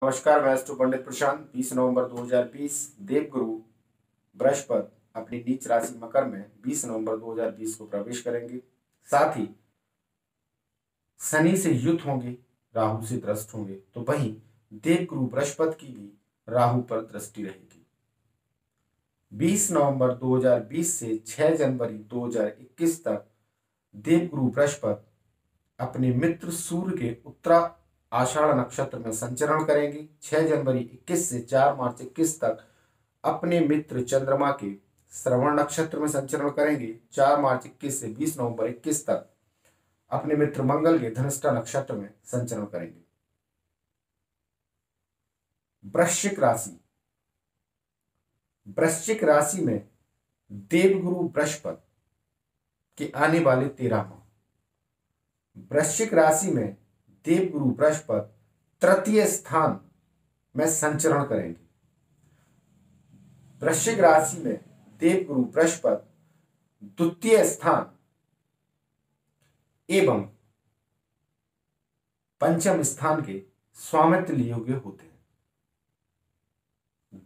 नमस्कार, मैं अस्तु पंडित प्रशांत। 20 नवंबर 2020 देवगुरु बृहस्पति अपनी नीच राशि मकर में 20 नवंबर 2020 को प्रवेश करेंगे। साथ ही शनि से युत होंगे, राहु से त्रस्त होंगे। तो वहीं देवगुरु बृहस्पति की भी राहु पर दृष्टि रहेगी। 20 नवंबर 2020 से 6 जनवरी 2021 तक देवगुरु बृहस्पति अपने मित्र सूर्य के उत्तरा आषाढ़ नक्षत्र में संचरण करेंगे। 6 जनवरी 21 से 4 मार्च 21 तक अपने मित्र चंद्रमा के श्रवण नक्षत्र में संचरण करेंगे। 4 मार्च 21 से 20 नवंबर 21 तक अपने मित्र मंगल के धनिष्ठा नक्षत्र में संचरण करेंगे। वृश्चिक राशि, वृश्चिक राशि में देवगुरु बृहस्पति के आने वाले 13 माह। वृश्चिक राशि में देवगुरु बृहस्पति तृतीय स्थान में संचरण करेंगे। वृश्चिक राशि में देवगुरु बृहस्पति द्वितीय स्थान एवं पंचम स्थान के स्वामित्व योग्य होते हैं।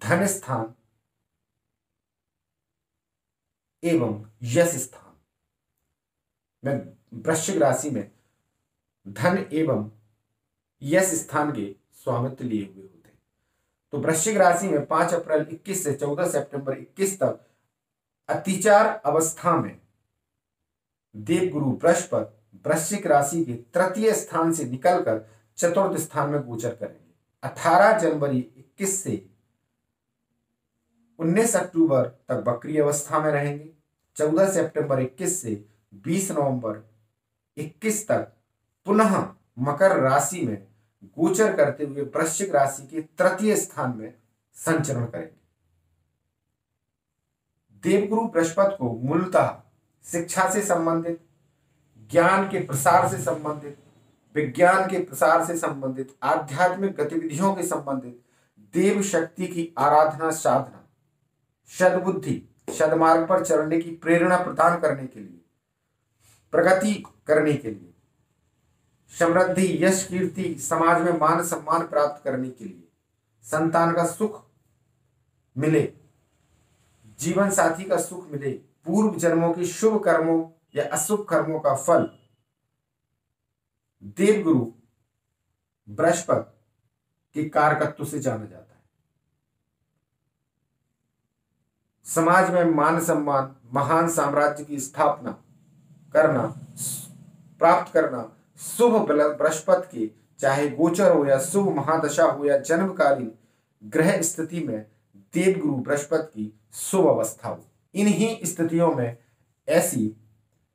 धन स्थान एवं यश स्थान में वृश्चिक राशि में धन एवं यश स्थान के स्वामित्व लिए हुए होते हैं। तो वृश्चिक राशि में 5 अप्रैल 21 से 14 सितंबर 21 तक अतिचार अवस्था में देवगुरु बृहस्पति वृश्चिक राशि के तृतीय स्थान से निकलकर चतुर्थ स्थान में गोचर करेंगे। 18 जनवरी 21 से 19 अक्टूबर तक वक्री अवस्था में रहेंगे। 14 सितंबर 21 से 20 नवंबर 21 तक पुनः मकर राशि में गोचर करते हुए वृश्चिक राशि के तृतीय स्थान में संचरण करेंगे। देवगुरु बृहस्पति को मूलतः शिक्षा से संबंधित, ज्ञान के प्रसार से संबंधित, विज्ञान के प्रसार से संबंधित, आध्यात्मिक गतिविधियों के संबंधित, देव शक्ति की आराधना साधना, सद्बुद्धि, सदमार्ग पर चलने की प्रेरणा प्रदान करने के लिए, प्रगति करने के लिए, समृद्धि, यश, कीर्ति, समाज में मान सम्मान प्राप्त करने के लिए, संतान का सुख मिले, जीवन साथी का सुख मिले, पूर्व जन्मों के शुभ कर्मों या अशुभ कर्मों का फल देवगुरु बृहस्पति के कारकत्व से जाना जाता है। समाज में मान सम्मान, महान साम्राज्य की स्थापना करना, प्राप्त करना शुभ बृहस्पति के चाहे गोचर हो या शुभ महादशा हो या जन्मकालीन ग्रह स्थिति में देवगुरु बृहस्पति की शुभ अवस्था हो, इन्हीं स्थितियों में ऐसी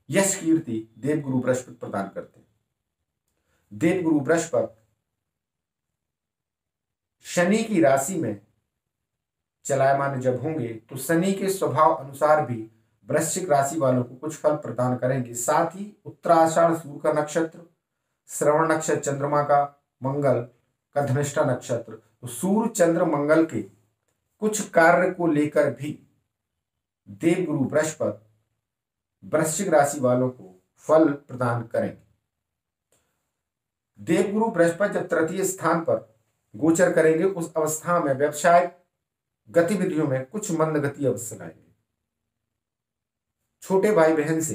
यश कीर्ति देवगुरु बृहस्पति प्रदान करते हैं। देवगुरु बृहस्पति शनि की राशि में चलायमान जब होंगे तो शनि के स्वभाव अनुसार भी वृश्चिक राशि वालों को कुछ फल प्रदान करेंगे। साथ ही उत्तराषाढ़ सूर्य का नक्षत्र, श्रवण नक्षत्र चंद्रमा का, मंगल का धनिष्ठा नक्षत्र, तो सूर्य चंद्र मंगल के कुछ कार्य को लेकर भी देवगुरु बृहस्पति वृश्चिक राशि वालों को फल प्रदान करेंगे। देवगुरु बृहस्पति जब तृतीय स्थान पर गोचर करेंगे उस अवस्था में व्यवसाय गतिविधियों में कुछ मंद गति अवश्य लाएंगे। छोटे भाई बहन से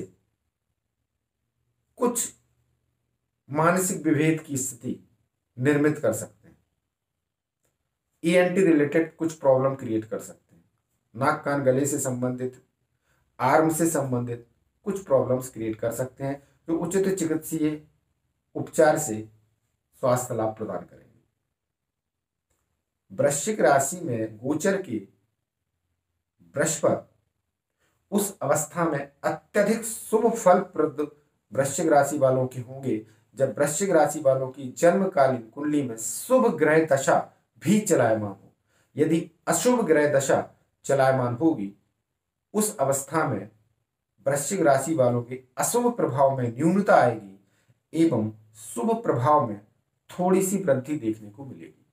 कुछ मानसिक विभेद की स्थिति निर्मित कर सकते हैं। ईएनटी रिलेटेड कुछ प्रॉब्लम क्रिएट कर सकते हैं। नाक कान गले से संबंधित, आर्म से संबंधित कुछ प्रॉब्लम्स क्रिएट कर सकते हैं जो उचित चिकित्सीय उपचार से स्वास्थ्य लाभ प्रदान करेंगे। वृश्चिक राशि में गोचर के बृहस्पति उस अवस्था में अत्यधिक शुभ फलप्रद वृश्चिक राशि वालों के होंगे जब वृश्चिक राशि वालों की जन्मकालीन कुंडली में शुभ ग्रह दशा भी चलायमान हो। यदि अशुभ ग्रह दशा चलायमान होगी उस अवस्था में वृश्चिक राशि वालों के अशुभ प्रभाव में न्यूनता आएगी एवं शुभ प्रभाव में थोड़ी सी वृद्धि देखने को मिलेगी।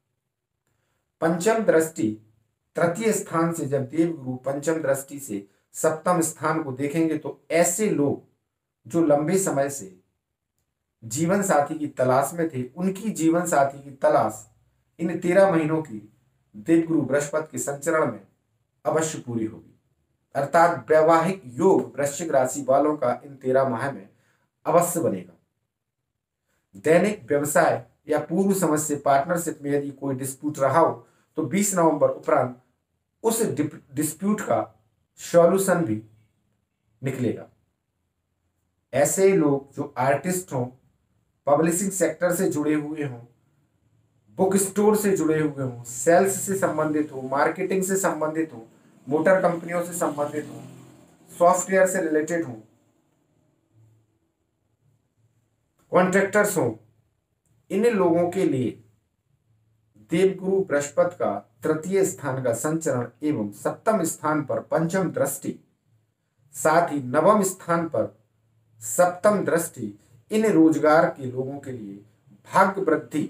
पंचम दृष्टि तृतीय स्थान से जब देवगुरु पंचम दृष्टि से सप्तम स्थान को देखेंगे तो ऐसे लोग जो लंबे समय से जीवन साथी की तलाश में थे, उनकी जीवन साथी की तलाश इन 13 महीनों की देवगुरु बृहस्पति के संचरण में अवश्य पूरी होगी। अर्थात वैवाहिक योग वृश्चिक राशि वालों का इन 13 माह में अवश्य बनेगा। दैनिक व्यवसाय या पूर्व समझ से पार्टनरशिप में यदि कोई डिस्प्यूट रहा हो तो 20 नवंबर उपरांत उस डिस्प्यूट का सॉल्यूशन भी निकलेगा। ऐसे लोग जो आर्टिस्ट हों, पब्लिशिंग सेक्टर से जुड़े हुए हों, बुक स्टोर से जुड़े हुए हों, सेल्स से संबंधित हो, मार्केटिंग से संबंधित हो, मोटर कंपनियों से संबंधित हो, सॉफ्टवेयर से रिलेटेड हो, कॉन्ट्रैक्टर्स हो, इन लोगों के लिए देवगुरु बृहस्पति का तृतीय स्थान का संचरण एवं सप्तम स्थान पर पंचम दृष्टि, साथ ही नवम स्थान पर सप्तम दृष्टि इन रोजगार के लोगों के लिए भाग्य वृद्धि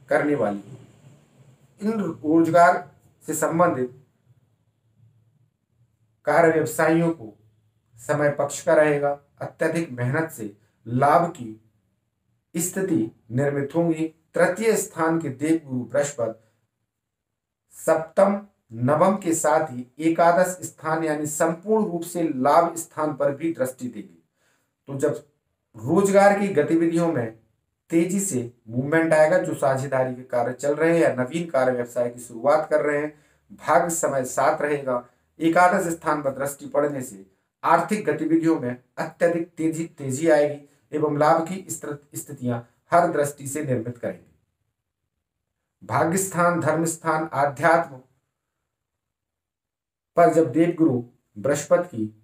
करने वाली है। इन रोजगार से संबंधित कार्य व्यवसायियों को समय पक्ष का रहेगा। अत्यधिक मेहनत से लाभ की स्थिति निर्मित होंगी। तृतीय स्थान के देवगुरु बृहस्पति सप्तम नवम के साथ ही एकादश स्थान यानी संपूर्ण रूप से लाभ स्थान पर भी दृष्टि देगी। तो जब रोजगार की गतिविधियों में तेजी से मूवमेंट आएगा, जो साझेदारी के कार्य चल रहे हैं या नवीन कार्य व्यवसाय की शुरुआत कर रहे हैं, भाग्य समय साथ रहेगा। एकादश स्थान पर दृष्टि पड़ने से आर्थिक गतिविधियों में अत्यधिक तेजी आएगी एवं लाभ की स्थितियां हर दृष्टि से निर्मित करेंगे। भाग्य स्थान, धर्म स्थान, आध्यात्म पर जब देवगुरु बृहस्पति की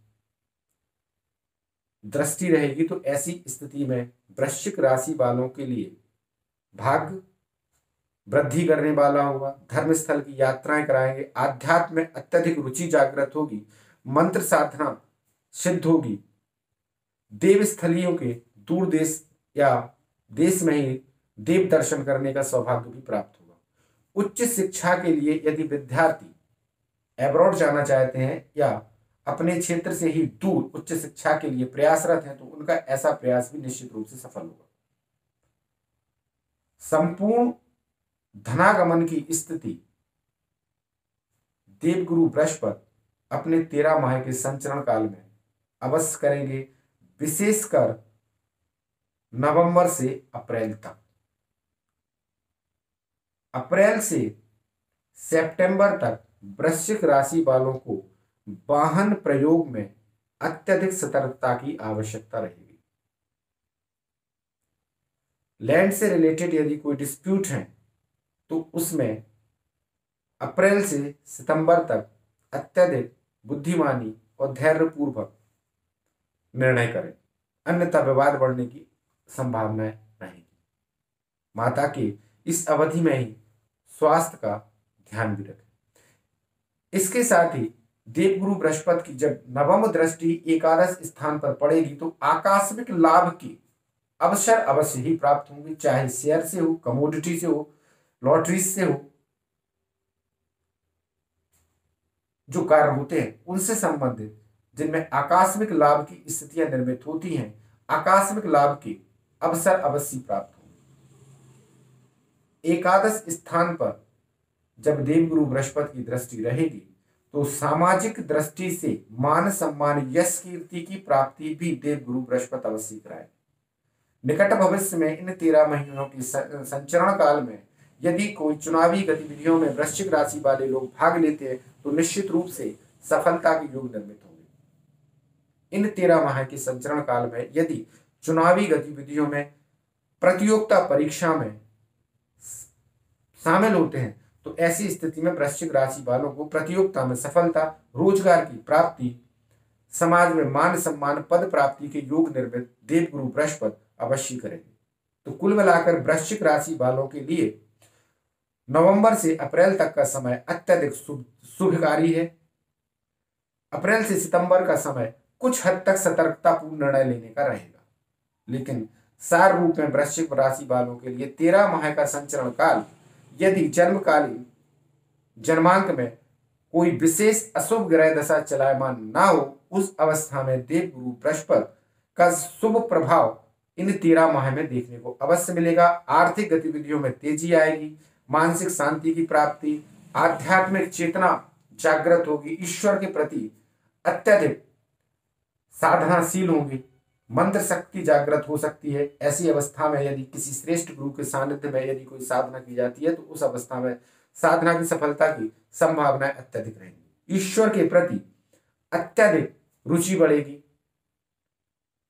दृष्टि रहेगी तो ऐसी स्थिति में वृश्चिक राशि वालों के लिए भाग्य वृद्धि करने वाला होगा। धर्म स्थल की यात्राएं कराएंगे। आध्यात्म में अत्यधिक रुचि जागृत होगी। मंत्र साधना सिद्ध होगी। देव स्थलियों के दूर देश या देश में ही देव दर्शन करने का सौभाग्य भी प्राप्त होगा। उच्च शिक्षा के लिए यदि विद्यार्थी एब्रॉड जाना चाहते हैं या अपने क्षेत्र से ही दूर उच्च शिक्षा के लिए प्रयासरत हैं तो उनका ऐसा प्रयास भी निश्चित रूप से सफल होगा। संपूर्ण धनागमन की स्थिति देवगुरु बृहस्पति अपने 13 माह के संचरण काल में अवश्य करेंगे, विशेषकर नवंबर से अप्रैल तक। अप्रैल से सितंबर तक वृश्चिक राशि वालों को वाहन प्रयोग में अत्यधिक सतर्कता की आवश्यकता रहेगी। लैंड से रिलेटेड यदि कोई डिस्प्यूट है तो उसमें अप्रैल से सितंबर तक अत्यधिक बुद्धिमानी और धैर्यपूर्वक निर्णय करें, अन्यथा विवाद बढ़ने की संभावनाएं रहेगी। माता के इस अवधि में ही स्वास्थ्य का ध्यान भी रखें। इसके साथ ही देवगुरु बृहस्पति की जब नवम दृष्टि एकादश स्थान पर पड़ेगी तो आकस्मिक लाभ की अवसर अवश्य ही प्राप्त होंगे, चाहे शेयर से हो, कमोडिटी से हो, लॉटरी से हो। जो कार्य होते हैं उनसे संबंधित जिनमें आकस्मिक लाभ की स्थितियां निर्मित होती हैं, आकस्मिक लाभ के अवसर अवश्य प्राप्त होंगे। एकादश स्थान पर जब देवगुरु बृहस्पति की दृष्टि रहेगी तो सामाजिक दृष्टि से मान सम्मान यश कीर्ति की प्राप्ति भी देवगुरु बृहस्पति अवश्य कराए। निकट भविष्य में इन 13 महीनों की संचरण काल में यदि कोई चुनावी गतिविधियों में वृश्चिक राशि वाले लोग भाग लेते हैं तो निश्चित रूप से सफलता के योग निर्मित होंगे। इन 13 माह के संचरण काल में यदि चुनावी गतिविधियों में प्रतियोगिता परीक्षा में शामिल होते हैं तो ऐसी स्थिति में वृश्चिक राशि वालों को प्रतियोगिता में सफलता, रोजगार की प्राप्ति, समाज में मान सम्मान, पद प्राप्ति के योग निर्मित देवगुरु बृहस्पति अवश्य करेंगे। तो कुल मिलाकर वृश्चिक राशि वालों के लिए नवंबर से अप्रैल तक का समय अत्यधिक शुभकारी है। अप्रैल से सितंबर का समय कुछ हद तक सतर्कतापूर्ण निर्णय लेने का रहेगा, लेकिन सार रूप में वृश्चिक राशि वालों के लिए 13 माह का संचरण काल यदि जन्मकालीन जन्मांक में कोई विशेष अशुभ ग्रह दशा चलायमान ना हो, उस अवस्था में देवगुरु बृहस्पति का शुभ प्रभाव इन 13 माह में देखने को अवश्य मिलेगा। आर्थिक गतिविधियों में तेजी आएगी। मानसिक शांति की प्राप्ति, आध्यात्मिक चेतना जागृत होगी, ईश्वर के प्रति अत्यधिक साधनाशील होंगे, मंत्र शक्ति जागृत हो सकती है। ऐसी अवस्था में यदि किसी श्रेष्ठ गुरु के सानिध्य में यदि कोई साधना की जाती है तो उस अवस्था में साधना की सफलता की संभावनाएं अत्यधिक रहेंगी। ईश्वर के प्रति अत्यधिक रुचि बढ़ेगी,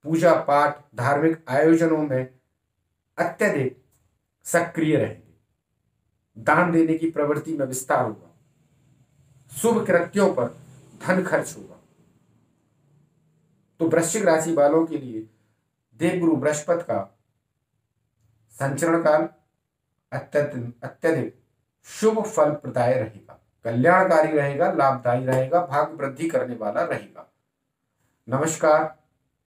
पूजा पाठ धार्मिक आयोजनों में अत्यधिक सक्रिय रहेंगे, दान देने की प्रवृत्ति में विस्तार होगा, शुभ कृत्यों पर धन खर्च होगा। तो वृश्चिक राशि वालों के लिए देवगुरु बृहस्पति का संचरण काल अत्यधिक शुभ फल प्रदाय रहेगा, कल्याणकारी रहेगा, लाभदायी रहेगा, भाग्य वृद्धि करने वाला रहेगा। नमस्कार।